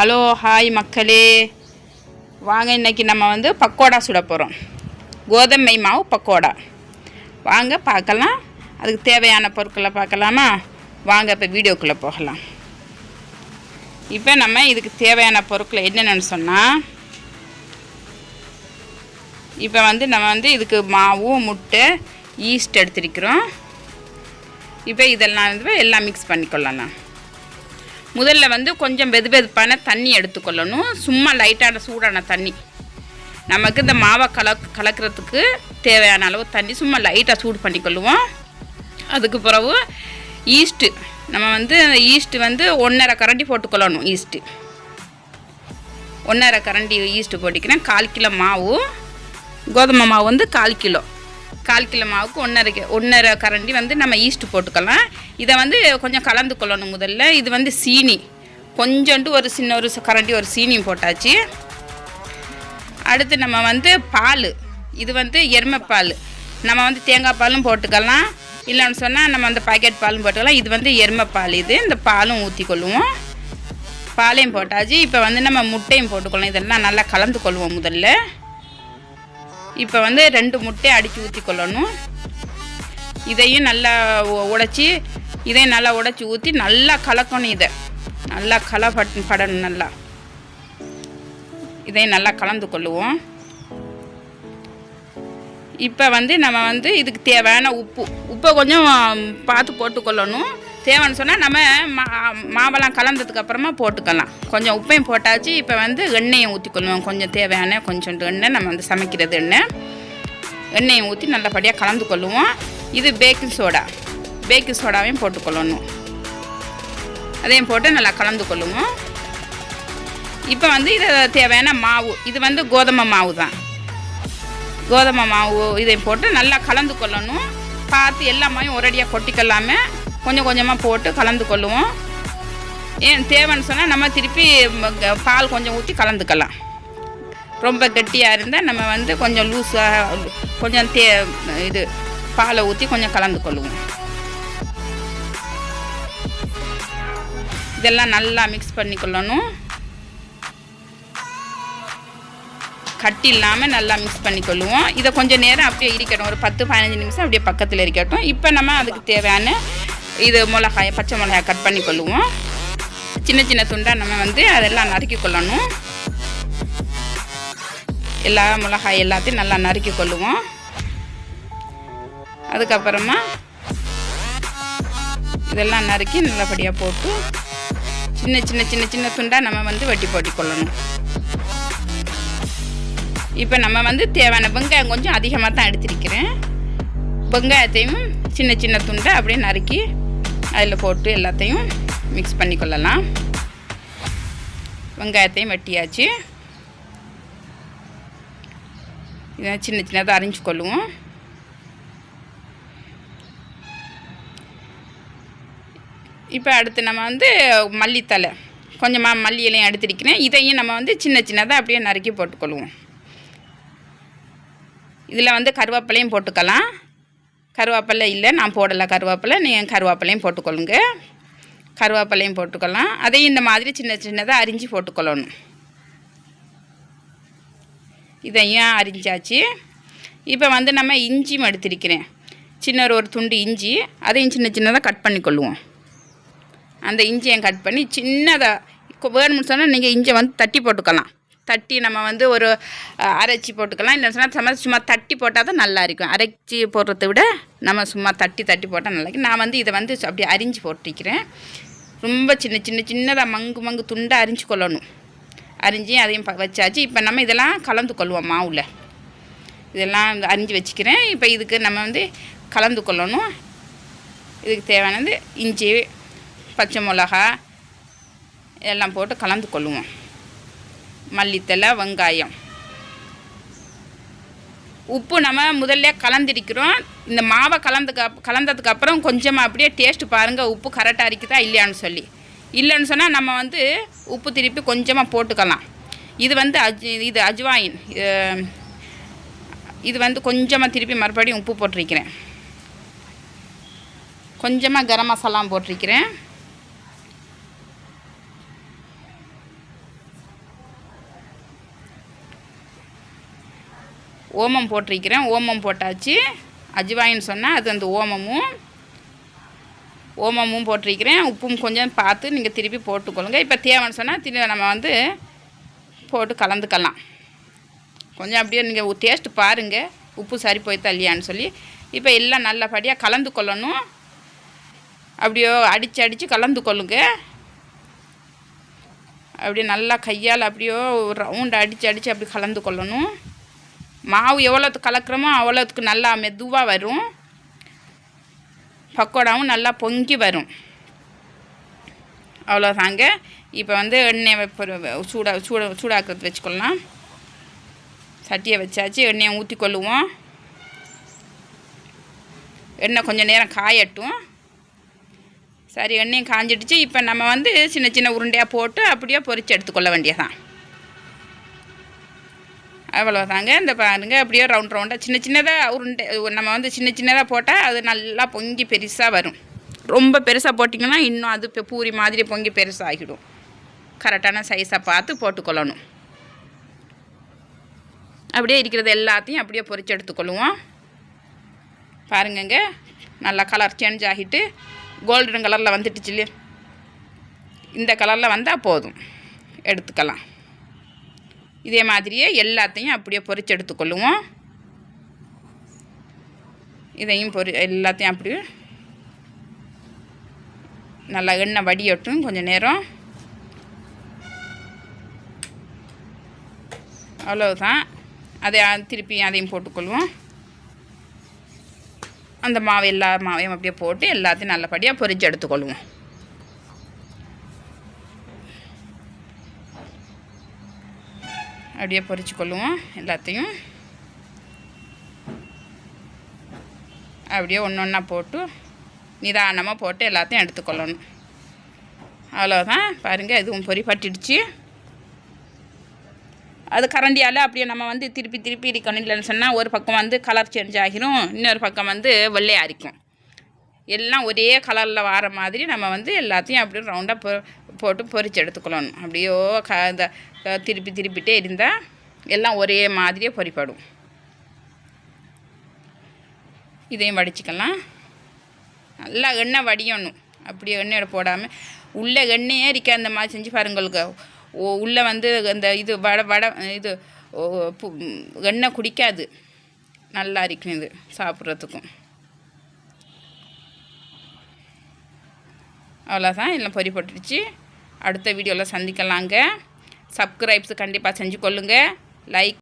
Hello hi மக்களே, வாங்க இன்றைக்கி நம்ம வந்து பக்கோடா சுட போகிறோம். கோதுமை மாவு பக்கோடா வாங்க பார்க்கலாம். அதுக்கு தேவையான பொருட்களை பார்க்கலாமா? வாங்க இப்போ வீடியோக்குள்ளே போகலாம். இப்போ நம்ம இதுக்கு தேவையான பொருட்களை என்னென்னு சொன்னால், இப்போ வந்து நம்ம வந்து இதுக்கு மாவு, முட்டை, ஈஸ்ட் எடுத்துருக்கிறோம். இப்போ இதெல்லாம் வந்து எல்லாம் மிக்ஸ் பண்ணிக்கொள்ளலாம். முதல்ல வந்து கொஞ்சம் வெதுவெதுப்பான தண்ணி எடுத்துக்கொள்ளணும். சும்மா லைட்டான சூடான தண்ணி. நமக்கு இந்த மாவை கலக்கிறதுக்கு தேவையான அளவு தண்ணி சும்மா லைட்டாக சூடு பண்ணிக்கொள்ளுவோம். அதுக்கு பிறகு ஈஸ்ட்டு நம்ம வந்து ஈஸ்ட்டு வந்து 1.5 கரண்டி போட்டுக்கொள்ளணும். ஈஸ்ட்டு 1.5 கரண்டி ஈஸ்ட்டு போட்டிக்கிறேன். 1/4 கிலோ மாவு, கோதுமை மாவு வந்து 1/4 கிலோ. 1/4 கிலோ மாவுக்கு 1.5 கரண்டி வந்து நம்ம ஈஸ்ட்டு போட்டுக்கலாம். இதை வந்து கொஞ்சம் கலந்து கொள்ளணும். முதல்ல இது வந்து சீனி கொஞ்சோண்டு ஒரு சின்ன ஒரு கரண்டி ஒரு சீனியும் போட்டாச்சு. அடுத்து நம்ம வந்து பால், இது வந்து எருமைப்பால். நம்ம வந்து தேங்காய் பாலும் போட்டுக்கலாம், இல்லைன்னு சொன்னால் நம்ம வந்து பாக்கெட் பாலும் போட்டுக்கலாம். இது வந்து எருமைப்பால். இது இந்த பாலும் ஊற்றிக்கொள்ளுவோம். பாலையும் போட்டாச்சு. இப்போ வந்து நம்ம முட்டையும் போட்டுக்கொள்ளணும். இதெல்லாம் நல்லா கலந்து கொள்வோம். முதல்ல இப்போ வந்து 2 முட்டையை அடித்து ஊற்றிக்கொள்ளணும். இதையும் நல்லா உடைச்சி ஊற்றி நல்லா கலக்கணும். இதை நல்லா படணும். நல்லா இதையும் நல்லா கலந்து கொள்ளுவோம். இப்போ வந்து நம்ம வந்து இதுக்கு தேவையான உப்பை கொஞ்சம் பார்த்து போட்டுக்கொள்ளணும். தேவைன்னு சொன்னால் நம்ம மாவெல்லாம் கலந்ததுக்கப்புறமா போட்டுக்கலாம். கொஞ்சம் உப்பையும் போட்டாச்சு. இப்போ வந்து எண்ணெயை ஊற்றிக்கொள்ளுவோம். கொஞ்சம் தேவையான கொஞ்சோண்டு எண்ணெய், நம்ம வந்து சமைக்கிறது எண்ணெயை ஊற்றி நல்லபடியாக கலந்து கொள்ளுவோம். இது பேக்கிங் சோடாவையும் போட்டுக்கொள்ளணும். அதையும் போட்டு நல்லா கலந்து கொள்ளுவோம். இப்போ வந்து இது தேவையான மாவு, இது வந்து கோதுமை மாவு தான். கோதுமை மாவு இதையும் போட்டு நல்லா கலந்து கொள்ளணும். பார்த்து எல்லா மாவையும் ஒரேடியாக கொட்டிக்கொள்ளாமல் கொஞ்சம் கொஞ்சமாக போட்டு கலந்து கொள்ளுவோம். ஏன் தேவைன்னு சொன்னால் நம்ம திருப்பி பால் கொஞ்சம் ஊற்றி கலந்துக்கலாம். ரொம்ப கெட்டியாக இருந்தால் நம்ம வந்து கொஞ்சம் லூஸாக கொஞ்சம் இது பாலை ஊற்றி கொஞ்சம் கலந்து கொள்ளுவோம். இதெல்லாம் நல்லா மிக்ஸ் பண்ணிக்கொள்ளணும். கட்டி இல்லாமல் நல்லா மிக்ஸ் பண்ணிக்கொள்ளுவோம். இதை கொஞ்சம் நேரம் அப்படியே இருக்கட்டும். ஒரு 10-15 நிமிஷம் அப்படியே பக்கத்தில் இருக்கட்டும். இப்போ நம்ம அதுக்கு தேவையான இது பச்சை மிளகாய் கட் பண்ணி கொள்ளுவோம். சின்ன சின்ன துண்டாக நம்ம வந்து அதெல்லாம் நறுக்கி கொள்ளணும். எல்லா மிளகாய் எல்லாத்தையும் நல்லா நறுக்கி கொள்ளுவோம். அதுக்கப்புறமா இதெல்லாம் நறுக்கி நல்லபடியாக போட்டு சின்ன சின்ன சின்ன சின்ன துண்டாக நம்ம வந்து வெட்டி போட்டிக்கொள்ளணும். இப்போ நம்ம வந்து தேவையான வெங்காயம் கொஞ்சம் அதிகமாக தான் எடுத்திருக்கிறேன். வெங்காயத்தையும் சின்ன சின்ன துண்டை அப்படியே நறுக்கி அதில் போட்டு எல்லாத்தையும் மிக்ஸ் பண்ணிக்கொள்ளலாம். வெங்காயத்தையும் வெட்டியாச்சு. இதை சின்ன சின்னதாக அரிஞ்சு கொள்ளுவோம். இப்போ அடுத்து நம்ம வந்து மல்லித்தலை கொஞ்சமாக மல்லி இலையும் எடுத்திருக்கிறேன். இதையும் நம்ம வந்து சின்ன சின்னதாக அப்படியே நறுக்கி போட்டுக்கொள்ளுவோம். இதில் வந்து கருவேப்பிலையும் போட்டுக்கலாம். கருவேப்பிலை இல்லை, நான் போடலை கருவேப்பிலை. நீங்கள் கருவேப்பிலையும் போட்டுக்கொள்ளுங்க. கருவேப்பிலையும் போட்டுக்கலாம். அதையும் இந்த மாதிரி சின்ன சின்னதாக அரிஞ்சு போட்டுக்கொள்ளணும். இதையும் அரிஞ்சாச்சு. இப்போ வந்து நம்ம இஞ்சியும் எடுத்திருக்கிறேன். சின்ன ஒரு துண்டு இஞ்சி, அதையும் சின்ன சின்னதாக கட் பண்ணிக்கொள்ளுவோம். அந்த இஞ்சியை கட் பண்ணி சின்னதாக வேணும்னு சொன்னால் நீங்கள் இஞ்சியை வந்து தட்டி போட்டுக்கலாம். தட்டி நம்ம வந்து ஒரு அரைச்சி போட்டுக்கலாம். இல்லை சொன்னால் சும்மா தட்டி போட்டால் தான் நல்லா இருக்கும். அரைச்சி போடுறத விட நம்ம சும்மா தட்டி போட்டால் நல்லா இருக்கும். நான் வந்து இதை வந்து அப்படியே அரிஞ்சு போட்டிருக்கிறேன். ரொம்ப சின்னதாக மங்கு துண்டாக அரிஞ்சு கொள்ளணும். அரிஞ்சு அதையும் வச்சாச்சு. இப்போ நம்ம இதெல்லாம் கலந்து கொள்வோம். மாவில் இதெல்லாம் அரிஞ்சு வச்சுக்கிறேன். இப்போ இதுக்கு நம்ம வந்து கலந்து கொள்ளணும். இதுக்கு தேவையானது இஞ்சி, பச்சை மிளகா எல்லாம் போட்டு கலந்து கொள்ளுவோம். மல்லித்தலை, வெங்காயம், உப்பு நம்ம முதல்ல கலந்திருக்கிறோம். இந்த மாவை கலந்ததுக்கப்புறம் கொஞ்சமாக அப்படியே டேஸ்ட்டு பாருங்கள், உப்பு கரெக்டாக இருக்குதா இல்லையான்னு சொல்லி. இல்லைன்னு சொன்னால் நம்ம வந்து உப்பு திருப்பி கொஞ்சமாக போட்டுக்கலாம். இது வந்து இது அஜ்வாயின். இது வந்து கொஞ்சமாக திருப்பி மறுபடியும் உப்பு போட்டிருக்கிறேன். கொஞ்சமாக கரம் மசாலாவும் போட்டிருக்கிறேன். ஓமம் போட்டிருக்கிறேன். ஓமம் போட்டாச்சு. அஜ்வாயின்னு சொன்னால் அது அந்த ஓமமும் போட்டிருக்கிறேன். உப்பும் கொஞ்சம் பார்த்து நீங்கள் திருப்பி போட்டுக்கொள்ளுங்க. இப்போ தேவைன்னு சொன்னால் திருப்பி நம்ம வந்து போட்டு கலந்துக்கலாம். கொஞ்சம் அப்படியே நீங்கள் டேஸ்ட்டு பாருங்கள், உப்பு சரி போய்த்தா இல்லையான்னு சொல்லி. இப்போ எல்லாம் நல்லபடியாக கலந்து கொள்ளணும். அப்படியோ அடித்து கலந்து கொள்ளுங்க. அப்படியே நல்லா கையால் அப்படியோ ரவுண்டு அடித்து அப்படி கலந்து கொள்ளணும். மாவு எவ்வளோத்துக்கு கலக்கிறோமோ அவ்வளோத்துக்கு நல்லா மெதுவாக வரும். பக்கோடாவும் நல்லா பொங்கி வரும். அவ்வளோதாங்க. இப்போ வந்து எண்ணெய் சூடாக்கிறது வச்சுக்கொள்ளலாம். சட்டியை வச்சாச்சு. எண்ணெயை ஊற்றிக்கொள்ளுவோம். எண்ணெய் கொஞ்சம் நேரம் காயட்டும். சரி, எண்ணெயும் காஞ்சிடுச்சு. இப்போ நம்ம வந்து சின்ன உருண்டையாக போட்டு அப்படியே பொரித்து எடுத்துக்கொள்ள வேண்டியதான். அவ்வளோதாங்க. இந்த பாருங்க, அப்படியே ரவுண்டாக சின்னதாக உருண்டை நம்ம வந்து சின்னதாக போட்டால் அது நல்லா பொங்கி பெருசாக வரும். ரொம்ப பெருசாக போட்டிங்கன்னா இன்னும் அது இப்போ பூரி மாதிரி பொங்கி பெருசாகிடும். கரெக்டான சைஸாக பார்த்து போட்டுக்கொள்ளணும். அப்படியே இருக்கிறது எல்லாத்தையும் அப்படியே பொரித்து எடுத்துக்கொள்ளுவோம். பாருங்கங்க, நல்லா கலர் சேஞ்ச் ஆகிட்டு கோல்டன் கலரில் வந்துட்டுச்சு இல்லையா? இந்த கலரில் வந்தால் போதும், எடுத்துக்கலாம். இதே மாதிரியே எல்லாத்தையும் அப்படியே பொரித்து எடுத்துக்கொள்ளுவோம். இதையும் எல்லாத்தையும் அப்படியே நல்லா எண்ணெய் வடியட்டும் கொஞ்சம் நேரம். அவ்வளவுதான். திருப்பி அதையும் போட்டுக்கொள்வோம். அந்த எல்லா மாவையும் அப்படியே போட்டு எல்லாத்தையும் நல்லபடியாக பொரித்து எடுத்துக்கொள்வோம். அப்படியே பொரிச்சுக்கொள்ளுவோம். எல்லாத்தையும் அப்படியே ஒன்றா போட்டு நிதானமாக போட்டு எல்லாத்தையும் எடுத்துக்கொள்ளணும். அவ்வளோதான். பாருங்கள், எதுவும் பொரிப்பட்டுடுச்சு. அது கரண்டியால் அப்படியே நம்ம வந்து திருப்பி இருக்கணும். இல்லைன்னு சொன்னால் ஒரு பக்கம் வந்து கலர் சேஞ்ச் ஆகிரும், இன்னொரு பக்கம் வந்து வெள்ளையாக அரிக்கும். எல்லாம் ஒரே கலரில் வர மாதிரி நம்ம வந்து எல்லாத்தையும் அப்படியே ரவுண்டாக போட்டு பொரித்து எடுத்துக்கொள்ளணும். அப்படியோ திருப்பிட்டே இருந்தால் எல்லாம் ஒரே மாதிரியே பொரிப்படும். இதையும் வடிச்சிக்கலாம். நல்லா எண்ணெய் வடியணும். அப்படியே எண்ணெயோட போடாமல் உள்ளே எண்ணெயே இருக்க அந்த மாதிரி செஞ்சு பாருங்களுக்கு. உள்ளே வந்து அந்த இது இது எண்ணெய் குடிக்காது. நல்லா இருக்கும் இது சாப்பிட்றதுக்கும். அவ்வளோதான், எல்லாம் பொரி போட்டுடுச்சு. அடுத்த வீடியோவில் சந்திக்கலாங்க. சப்ஸ்கிரைப்ஸ் கண்டிப்பாக செஞ்சு கொள்ளுங்கள். லைக்